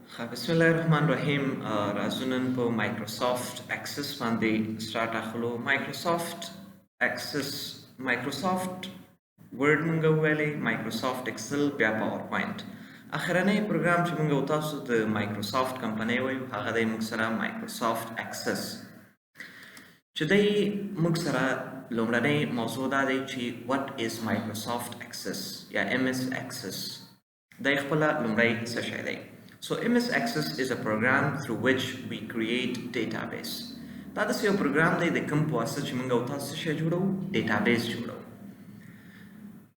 بسم الله الرحمن الرحیم. راځو نن په مایکروسافت اکسس باندې سٹارټ اخلو. مایکروسافت ورډ مونږ ویلې، مایکروسافت ایکسل، بیا پاور پوینټ. اخرنی پروګرام چې مونږ تاسو د مایکروسافت کمپنۍ وایو هغه د موږ سره مایکروسافت اکسس چې دی موږ سره لومړنی موضوع دا دی چې what is مایکروسافت اکسس یا MS اکسس. دا خپل لومړی څه شی دی. So MS Access is a program through which we create database. دا د یو پروګرام دی د کوم په واسطه چې موږ او تاسو شی جوړو، ډیټابیس جوړو.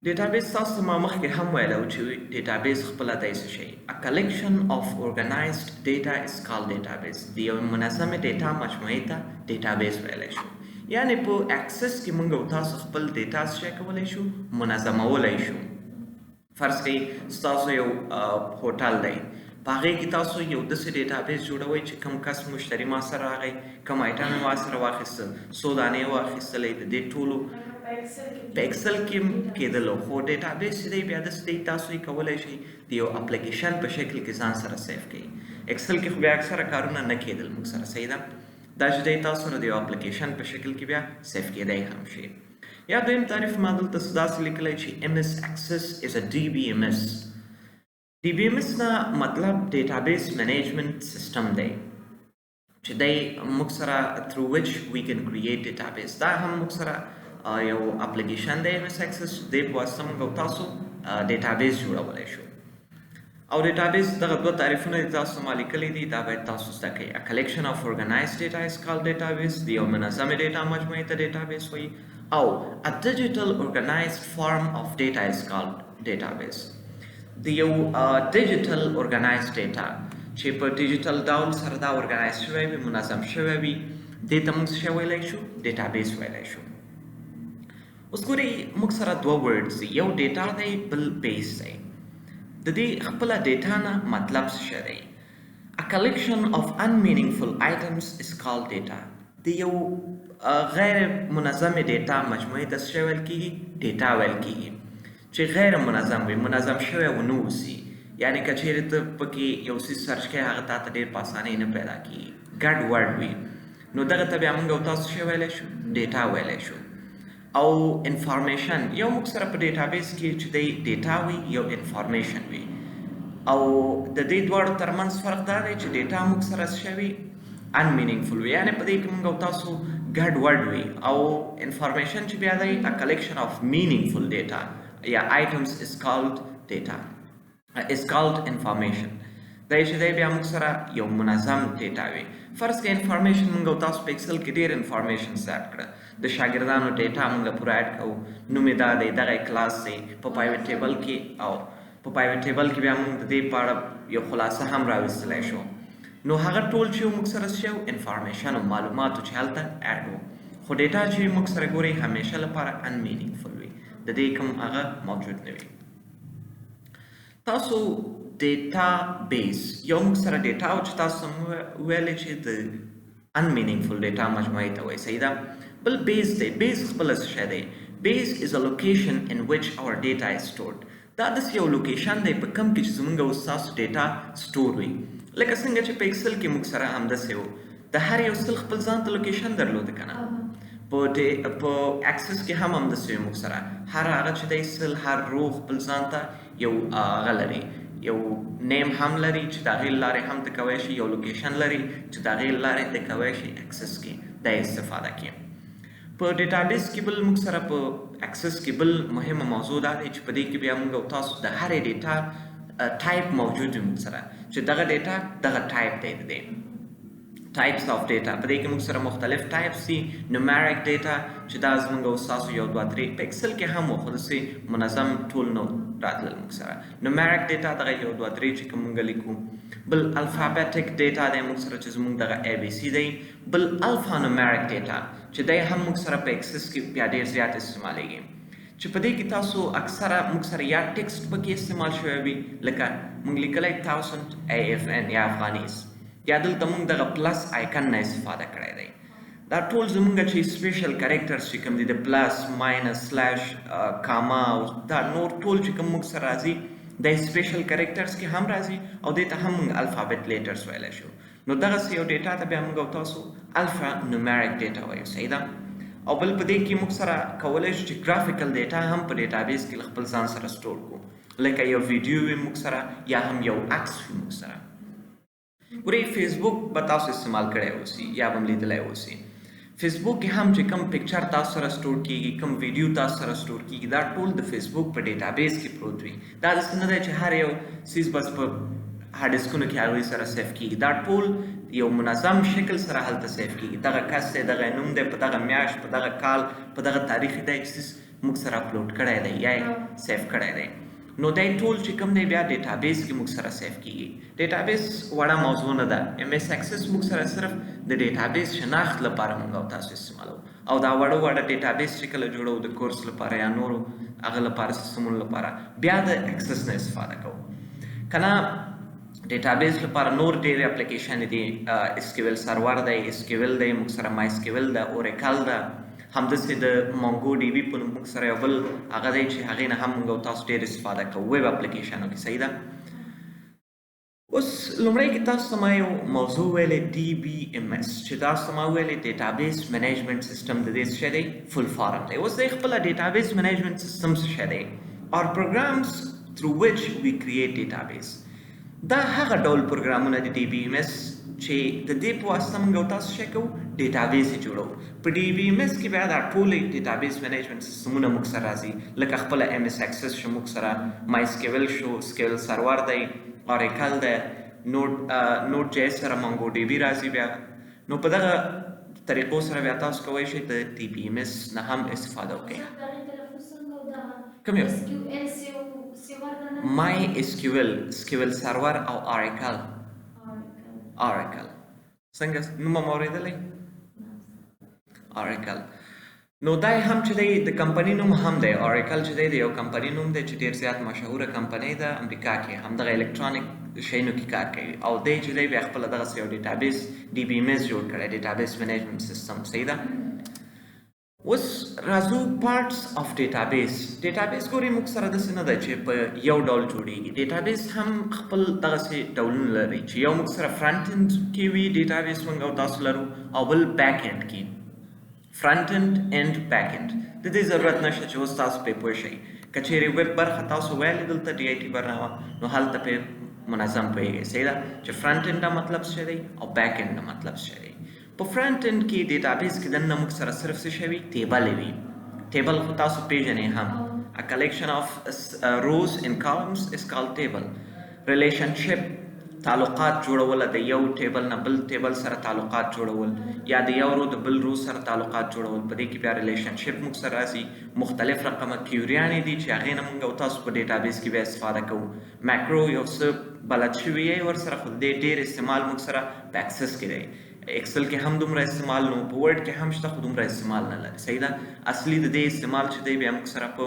ډیټابیس تاسو ما مخکې هم ویلو چې ډیټابیس خپل دی څه شی. A collection of organized data is called database. د یو منظمه ډیټا مجموعه ته ډیټابیس ویلی شو. یعنی په اکسس کې موږ او تاسو خپل ډیټا څه کولی شو، منظمولی شو. فرض کړئ ستاسو یو هوټل دی، په هغې کې تاسو یو داسې ډیټابیس جوړوئ چې کوم کس مشتري ما سره راغی، کوم ایټم یې ما سره واخیسته، څو دانې یې واخیستلی، د دې ټولو په ایکسل کې کېدلو. خو ډیټابیس چې دی بیا داسې دی تاسو یې کولی شئ د یو اپلیکیشن په شکل کې ځان سره سیف کړئ. ایکسل کې خو بیا اکثره کارونه نه کېدل موږ سره، صحیح ده. دا چې دی تاسو نو د یو اپلیکیشن په شکل کې بیا سیف کېدی هم شي. یا دویم تعریف ما دلته داسې لیکلی چې MS Access is a DBMS. DBMS نه مطلب ډیټابیس مینجمنٹ سیستم دی چې دی موږ سره through which we can create database. دا هم موږ سره یو اپلیکیشن دی MS Access، دی په واسطه موږ او تاسو ډیټابیس جوړولی شو. او ډیټابیس دغه دوه تعریفونه دي تاسو ما لیکلي دي، دا باید تاسو زده کړئ. A collection of organized data is called database. د یو منظمې ډیټا مجموعې ته ډیټابیس وایي. او a digital organized form of data is called database. د یو ډیجیټل ارګنایزډ ډیټا چې په ډیجیټل ډول سره دا ارګنایز شوی وي، منظم شوی وي، دې ته موږ څه ویلی شو، ډیټابیس ویلی شو. اوس ګورئ موږ سره دوه ورډز دي، یو ډیټا دی بل بیس دی. د دې خپله ډیټا نه مطلب څه شی دی. A collection of unmeaningful items is called data. د یو غیر منظمې ډیټا مجموعې ته څه ویل کېږي، ډیټا ویل کېږي. چې غیر منظم وي، منظم شوی ونه اوسي. یعنی که چیرې ته پکې یو څیز سرچ کوې هغه تا ته ډېر په اسانۍ نه پیدا کېږي، ګډ وډ وي. نو دغه ته بیا موږ او تاسو څه ویلی شو، ډیټا ویلی شو. او انفارمیشن یو موږ سره په ډیټابیس کې چې دی ډیټا وي یو انفارمیشن وي. او د دې دواړو ترمنځ فرق دا دی چې ډیټا موږ سره څه وي، unmeaningful وي، یعنې په دې کې موږ او تاسو ګډ وډ وي. او انفارمیشن چې بیا دی a collection of meaningful data یا items is called data is called information. دا چې دی بیا موږ سره یو منظم ډیټا وي. فرض کړئ انفارمیشن موږ او تاسو په ایکسل کې ډېر انفارمیشن سیټ کړه، د شاګردانو ډیټا موږ پوره ایډ کوو، نوم یې دا دی، دغه کلاس دی په پرایویټ ټیبل کې. او په پرایویټ ټیبل کې بیا موږ د دې په اړه یو خلاصه هم راویستلی شو. نو هغه ټول چې موږ سره څه انفارمیشن او معلوماتو چې هلته ایډ وو. خو ډیټا چې موږ سره ګورئ همیشه لپاره unmeaningful وي، د دې کوم هغه موجود نه وي. تاسو ډیټا بیس یو موږ سره ډیټا او چې تاسو ویلې چې د unmeaningful ډیټا مجموعې ته وایي، صحیح ده. بل بیس دی. بیس خپله څه شی دی. بیس is a location in which our data is stored. دا داسې یو لوکیشن دی په کوم کې چې زموږ او ستاسو ډیټا سټور وي. لکه څنګه چې په ایکسل کې موږ سره همداسې وو، د هر یو سل خپل ځان ته لوکیشن درلوده که نه. په اکسس کې هم همداسې وي موږ سره، هر هغه چې دی سل هر رو خپل ځان ته یو هغه لري، یو نیم هم لري چې د هغې له لارې هم ته کوی شي، یو لوکیشن لري چې د هغې له لارې ته کوی شي اکسس کې دا استفاده کړي. په ډیټابیس کې بل موږ سره په اکسس کې بل مهمه موضوع دا دی چې په دې کې بیا موږ او تاسو د هرې ډیټا ټایپ موجود وي موږ سره، چې دغه ډیټا دغه ټایپ دی. د دې ټایپس آف ډیټا په دې کې موږ سره مختلف ټایپس دي. نومیریک ډیټا چې دا زموږ او ستاسو یو دوه درې په ایکسل کې هم وو، خو داسې منظم ټول نه راتلل موږ سره. نومیریک ډیټا دغه یو دوه درې چې کوم موږ لیکو. بل الفابیټک ډیټا دی موږ سره چې زموږ دغه ABC دی. بل الفا نومیریک ډیټا چې دی هم موږ سره په ایکسس کې بیا ډېر زیات استعمالیږي، چې په دې کې تاسو اکثره موږ سره یا ټیکسټ پکې استعمال شوی وي، لکه موږ لیکلی 1000 AFN یا افغانیز، یا دلته موږ دغه پلس آیکن نه استفاده کړی دی. دا ټول زموږ چې سپیشل کریکټرز چې کوم دي د پلس، ماینس، سلیش، کاما او دا نور ټول چې کوم موږ سره راځي د سپیشل کریکټرز کې هم راځي او دې ته هم موږ الفابet لیټرز ویلی شو. نو دغسې یو ډیټا ته بیا موږ او تاسو الفا نومیریک ډیټا وایو. صحیح ده؟ او بل په دې کې موږ سره کولی شو چې ګرافیکل ډیټا هم په ډیټابیس کې له خپل ځان سره سټور کړو، لکه یو ویډیو وي موږ سره یا هم یو عکس وي موږ سره. ګورئ فیسبوک به تاسو استعمال کړی اوسي یا به هم لیدلی اوسي. فیسبوک کې هم چې کوم پکچر تاسو سره سټور کیږي، کوم ویډیو تاسو سره سټور کیږي، دا ټول د فیسبوک په ډیټابیس کې پروت وي. دا داسې نه دی چې هر یو څیز بس په هارډ ډسکونو کې هغوی سره سیف کیږي. دا ټول یو منظم شکل سره هلته سیف کیږي. دغه کس دی، دغه نوم دی، په دغه میاشت، په دغه کال، په دغه تاریخ دی چې موږ سره اپلوډ کړی دی یا یې سیف کړی دی. نو دی ټول چې کوم دی بیا ډیټابیس کې موږ سره سیف کیږي. ډیټابیس وړه موضوع نه ده. ایم ایس اکسس موږ سره صرف د ډیټابیس شناخت لپاره موږ او تاسو استعمالوو، او دا وړه ډیټابیس چې کله جوړو د کورس لپاره یا نورو هغه لپاره سیستمونو لپاره بیا د اکسس نه استفاده کوو. که نه ډیټابیس لپاره نور ډېرې اپلیکیشن دي. اسکیول سرور دی، اسکیول دی، موږ سره مای اسکیول ده، اوریکل ده، همداسې د مونګو ډي بي په نوم موږ سره یو بل هغه دی چې هغې نه هم موږ او تاسو ډېر استفاده کوو ویب اپلیکیشنو کې. صحیح ده؟ اوس لومړی کې تاسو ته ما یو موضوع ویلې DBMS چې تاسو ته ما ویلې ډیټابیس مینجمنټ سیسټم د دې څه شی دی؟ فل فارم دی. اوس دی خپله ډیټابیس مینجمنټ سیسټم څه شی دی؟ اور پروګرامز through which we create database. دا هغه ډول پروګرامونه دي DBMS چې د دې په واسطه موږ او تاسو څه کوو؟ ډیټابیس یې جوړوو. په DBMS کې بیا دا ټولې ډیټابیس مینجمنټ سیسټمونه موږ سره راځي، لکه خپله ایم ایس اکسس شو موږ سره، مای اسکیول شو، اسکیول سرور دی، اوریکل دی، نوټ جی ایس سره مونګو ډي بي راځي. بیا نو په دغه طریقو سره بیا تاسو کولی شئ د DBMS نه هم استفاده وکړئ. کوم یو؟ مای اسکیول، اسکیول سرور او اوریکل. څنګه نوم مو اورېدلی؟ اوریکل. نو دا هم چې دی د کمپنی نوم هم دی. اوریکل چې دی د یو کمپنی نوم دی چې ډېر زیات مشهوره کمپنی ده امریکا کې، همدغه الکترونیک شیانو کې کار کوي، او دی چې دی بیا خپله دغسې یو ډیټابیس DBMS جوړ کړی، ډیټابیس مینجمنټ سیسټم. صحیح ده؟ اوس راځو پارټس اف ډیټابیس. ډیټابیس ګورئ موږ سره داسې نه ده چې په یو ډول جوړیږي. ډیټابیس هم خپل دغسې ډولونه لري چې یو موږ سره فرنټ انډ کې وي ډیټابیس موږ او تاسو لرو، او بل بیک انډ کې. فرنټ انډ اینډ بیک انډ د دې ضرورت نشته چې اوس تاسو پرې پوه شئ. که چیرې ویب برخه تاسو ویلې دلته DIT برنامه، نو هلته پرې منظم پوهېږئ. صحیح ده؟ چې فرنټ انډ دا مطلب څه دی او بیک انډ دا مطلب څه دی. په فرنټ انډ کې ډیټابیس کې دننه موږ سره صرف څه شی وي؟ ټیبل وي. ټیبل خو تاسو پیژنئ هم. A collection of rows and columns is called table. Relationship تعلقات جوړول، د یو ټیبل نه بل ټیبل سره تعلقات جوړول، یا د یو رو د بل رو سره تعلقات جوړول. په دې کې بیا ریلیشنشپ موږ سره راځي. مختلف رقمه کیوریانې دي چې هغې نه موږ او تاسو په ډیټابیس کې بیا استفاده کوو. ماکرو یو څه بلد شوي یې ورسره، خو د دې ډېر استعمال موږ سره په اکسس کې دی. ایکسل کې هم دومره استعمال نو، په ورډ کې هم شته خو دومره استعمال نه لري. صحیح ده؟ اصلي د دې استعمال چې دی بیا موږ سره په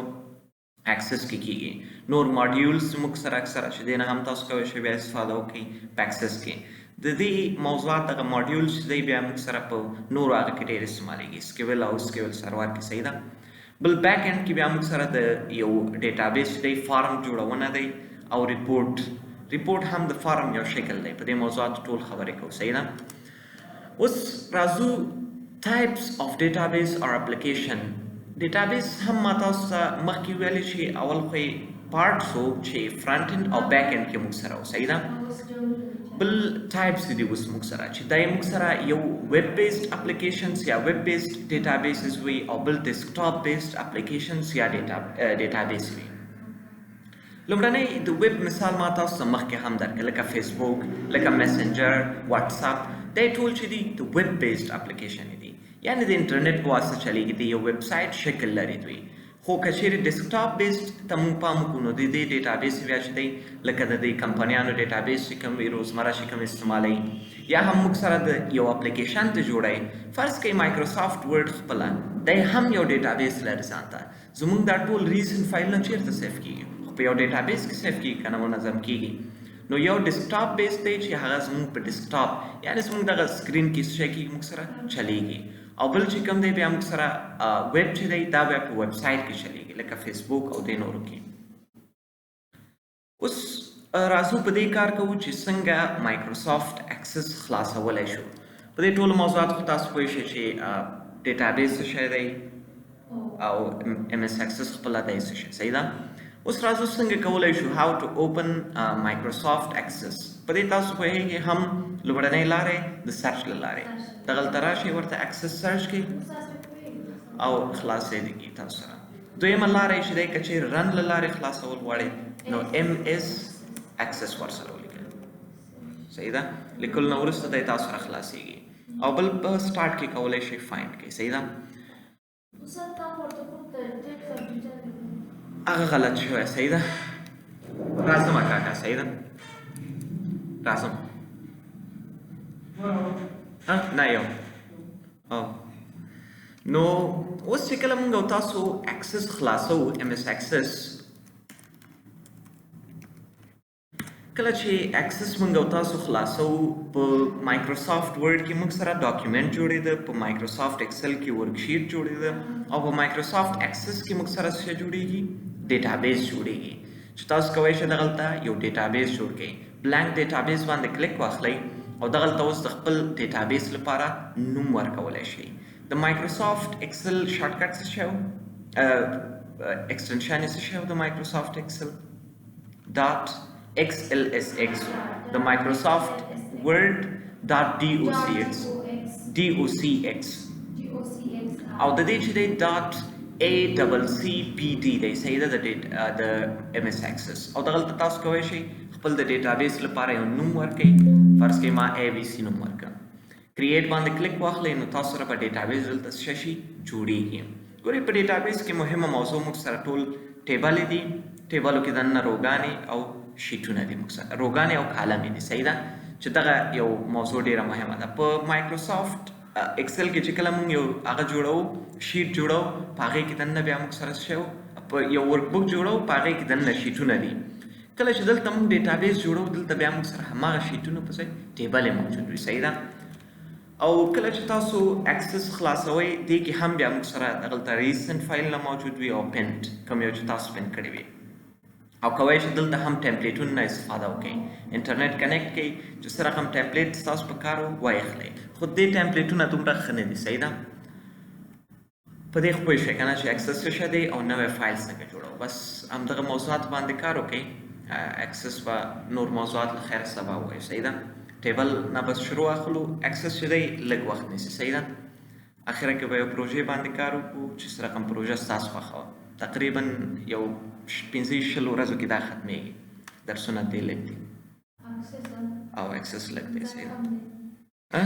اکسس کې کیږي. نور ماډیولز موږ سره اکثره چې دی نه هم تاسو کولی شئ بیا استفاده وکړئ په اکسس کې. د دې موضوعات دغه ماډیولز چې دی بیا موږ سره په نورو هغه کې ډېر استعمالیږي، اسکیول او اسکیول سرور کې. صحیح ده؟ بل بیک انډ کې بیا موږ سره د یو ډیټابیس چې دی فارم جوړونه دی، او ریپورټ هم د فارم یو شکل دی. په دې موضوعاتو ټول خبرې کوو. صحیح ده؟ اوس راځو ټایپس اف ډیټابیس اور اپلیکیشن. ډیټابیس هم ما تاسو ته مخکې ویلې چې اول خو یې پارټس و چې فرنټ انډ او بیک انډ کې موږ سره و. صحیح ده؟ بل ټایپس دي اوس موږ سره چې دا یې موږ سره یو ویب بیسډ اپلیکیشنز یا ویب بیسډ ډیټابیسز وي، او بل ډیسکټاپ بیسډ اپلیکیشنز یا ډیټابیس وي. لومړنی د ویب مثال ما تاسو ته مخکې هم درکړ، لکه فیسبوک، لکه میسنجر، واتساپ. دا ټول چې دي د ویب بیسډ اپلیکیشن دي، یعنې د انټرنیټ په واسطه چلیږي، د یو ویب سایټ شکل لري دوی. خو که چیرې ډیسکټاپ بیسډ ته موږ پام وکړو، نو د دې ډیټابیس بیا چې دی لکه د دې کمپنیانو ډیټابیس چې کوم وي روزمره چې کوم استعمالوي، یا هم موږ سره د یو اپلیکیشن ته جوړوي. فرض کړئ مایکروسافټ ورډ خپله دی هم یو ډیټابیس لري ځان ته. زموږ دا ټول ریسنټ فایلونه چیرته سیف کېږي؟ خو په یو ډیټابیس کې سیف کېږي، که نه منظم کېږي. نو یو ډیسکټاپ بیس دی چې هغه زموږ په ډیسکټاپ یعنې زموږ دغه سکرین کې څه شی کېږي موږ سره چلیږي. او بل چې کوم دی بیا موږ سره ویب چې دی دا بیا په ویب سایټ کې چلیږي، لکه فیسبوک او دې نورو کې. اوس راځو په دې کار کوو چې څنګه مایکروسافټ اکسس خلاصولی شو. په دې ټولو موضوعاتو خو تاسو پوه شئ چې ډیټابیس څه شی دی او ام اس اکسس خپله دی څه شی. صحیح ده؟ اوس راځو څنګه کولی شو هاو ټو اوپن مایکروسافټ اکسس. په دې تاسو پوهیږئ هم لومړنۍ لارې د سرچ له لارې دغلته راشئ ورته اکسس سرچ کړئ او خلاصېږي تاسو سره. دویمه لاره یې چې دی که چیرې رن له لارې خلاصول غواړئ نو ام اس اکسس ورسره ولیکئ. صحیح ده؟ لیکلو نه وروسته دی تاسو سره خلاصېږي او بل په سټارټ کې کولی شئ فایند کړئ. صحیح ده؟ هغه غلط شوی. صحیح ده؟ راځم کاکا. صحیح ده؟ راځم نه یو نو اوس چې کله موږ او تاسو اکسس خلاصو ام اس اکسس، کله چې اکسس موږ او تاسو خلاصو په مایکروسافټ ورډ کې موږ سره ډاکیومنټ جوړېده، په مایکروسافټ ایکسل کې ورکشیټ جوړېده او په مایکروسافټ اکسس کې موږ سره څه جوړېږي؟ ډیټابیس جوړېږي چې تاسو کولی شئ دغلته یو ډیټابیس جوړ کړئ. بلانک ډیټابیس باندې کلیک واخلئ او دغلته اوس د خپل ډیټابیس لپاره نوم ورکولی شئ. د مایکروسافټ ایکسل شارټکټ څه شی و؟ ایکسټنشن یې څه شی و د مایکروسافټ ایکسل؟ ډاټ XLSX. د مایکروسافټ ورډ ډاټ DOCX او د دې چې دی ډاټ ACCPD دی. صحیح ده؟ د ام اس اکسس او دغلته تاسو کولی شئ خپل د ډیټابیس لپاره یو نوم ورکړئ. فرض کړئ ما ABC نوم ورکړم. کریټ باندې کلیک واخلئ نو تاسو سره به ډیټابیس دلته څه شي؟ جوړېږي. ګورئ په ډیټابیس کې مهمه موضوع موږ سره ټول ټیبلې دي. ټیبلو کې دننه روګانې او شیټونه دي، موږ سره روګانې او کالمې دي. صحیح ده؟ چې دغه یو موضوع ډیره مهمه ده. په مایکروسافټ ایکسل کې چې کله موږ یو هغه جوړو، شیټ جوړو، په هغې کې دننه بیا موږ سره څه په یو ورک بک جوړو، په هغې کې دننه شیټونه دي. کله چې دلته موږ ډیټابیس جوړو دلته بیا موږ سره هماغه شیټونه په ځای ټیبل یې موجود وي. صحیح ده؟ او کله چې تاسو اکسس خلاصوئ دې کې هم بیا موږ سره دغلته ریسنټ فایل نه موجود وي او پینټ کوم یو چې تاسو پینټ کړی وي او کولی شئ دلته هم ټمپلیټونو نه استفاده وکړئ. انټرنیټ کنیکټ کړئ چې څه رقم ټمپلیټ ستاسو په کار وایخلئ. خو دې ټمپلیټونه دومره ښه نه دي. صحیح ده؟ په دې خو پوه شئ که نه چې اکسس څه شی دی او نوی فایل څنګه جوړو. بس همدغه موضوعات باندې کار وکړئ. اکسس به نور موضوعات له خیر سبا ووایو. صحیح ده؟ ټیبل نه بس شروع اخلو. اکسس چې دی لږ وخت نیسي. صحیح ده؟ اخره کې به یو پروژې باندې کار وکړو چې څه رقم پروژه ستاسو خوښه وه. تقریبا یو 15-20 ورځو کې دا ختمېږي. درسونه دې لږ دي او اکسس لږ دی. صحیح ده؟